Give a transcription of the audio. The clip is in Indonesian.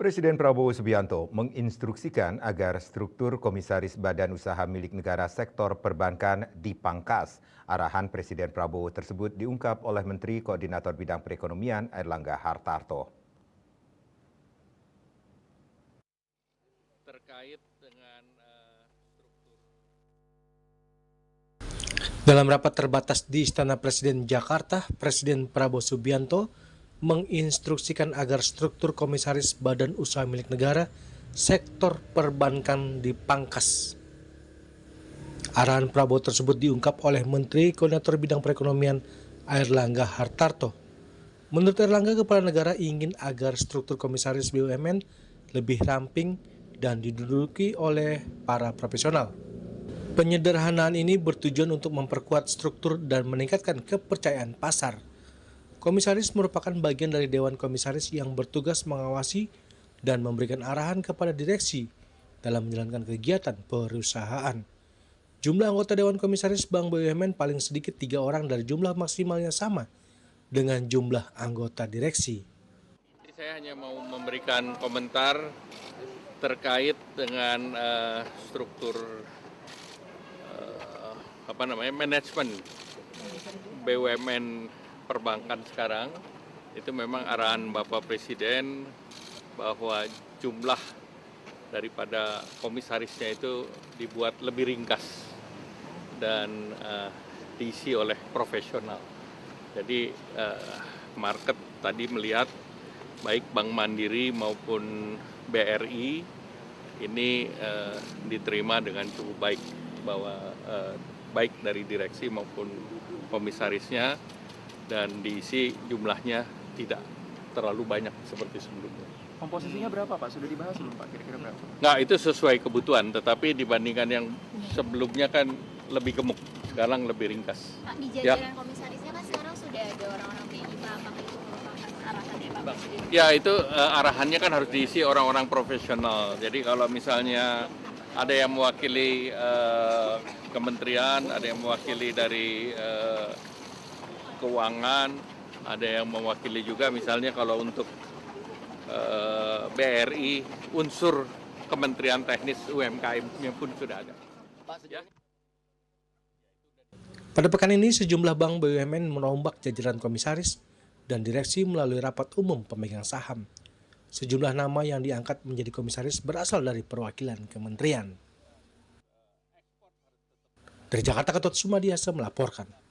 Presiden Prabowo Subianto menginstruksikan agar struktur komisaris badan usaha milik negara sektor perbankan dipangkas. Arahan Presiden Prabowo tersebut diungkap oleh Menteri Koordinator Bidang Perekonomian Airlangga Hartarto. Terkait dengan struktur. Dalam rapat terbatas di Istana Presiden Jakarta, Presiden Prabowo Subianto menginstruksikan agar struktur komisaris badan usaha milik negara sektor perbankan dipangkas. Arahan Prabowo tersebut diungkap oleh Menteri Koordinator Bidang Perekonomian Airlangga Hartarto. Menurut Airlangga, Kepala Negara ingin agar struktur komisaris BUMN lebih ramping dan diduduki oleh para profesional. Penyederhanaan ini bertujuan untuk memperkuat struktur dan meningkatkan kepercayaan pasar. Komisaris merupakan bagian dari Dewan Komisaris yang bertugas mengawasi dan memberikan arahan kepada direksi dalam menjalankan kegiatan perusahaan. Jumlah anggota Dewan Komisaris Bank BUMN paling sedikit 3 orang dari jumlah maksimalnya sama dengan jumlah anggota direksi. Saya hanya mau memberikan komentar terkait dengan struktur manajemen BUMN perbankan sekarang. Itu memang arahan Bapak Presiden bahwa jumlah daripada komisarisnya itu dibuat lebih ringkas dan diisi oleh profesional. Jadi market tadi melihat baik Bank Mandiri maupun BRI ini diterima dengan cukup baik, bahwa baik dari direksi maupun komisarisnya, dan diisi jumlahnya tidak terlalu banyak seperti sebelumnya. Komposisinya berapa Pak? Sudah dibahas belum Pak? Kira-kira berapa? Nah, itu sesuai kebutuhan, tetapi dibandingkan yang sebelumnya kan lebih gemuk, sekarang lebih ringkas. Pak, di jajaran komisarisnya kan sekarang sudah ada orang-orang BI, Pak. Apakah itu merupakan arahannya Pak Presiden? Ya, itu arahannya kan harus diisi orang-orang profesional. Jadi kalau misalnya ada yang mewakili kementerian, ada yang mewakili dari keuangan, ada yang mewakili juga misalnya kalau untuk BRI, unsur Kementerian Teknis UMKM-nya pun sudah ada. Pada pekan ini sejumlah bank BUMN merombak jajaran komisaris dan direksi melalui rapat umum pemegang saham. Sejumlah nama yang diangkat menjadi komisaris berasal dari perwakilan kementerian. Dari Jakarta, Ketut Sumadiasa melaporkan.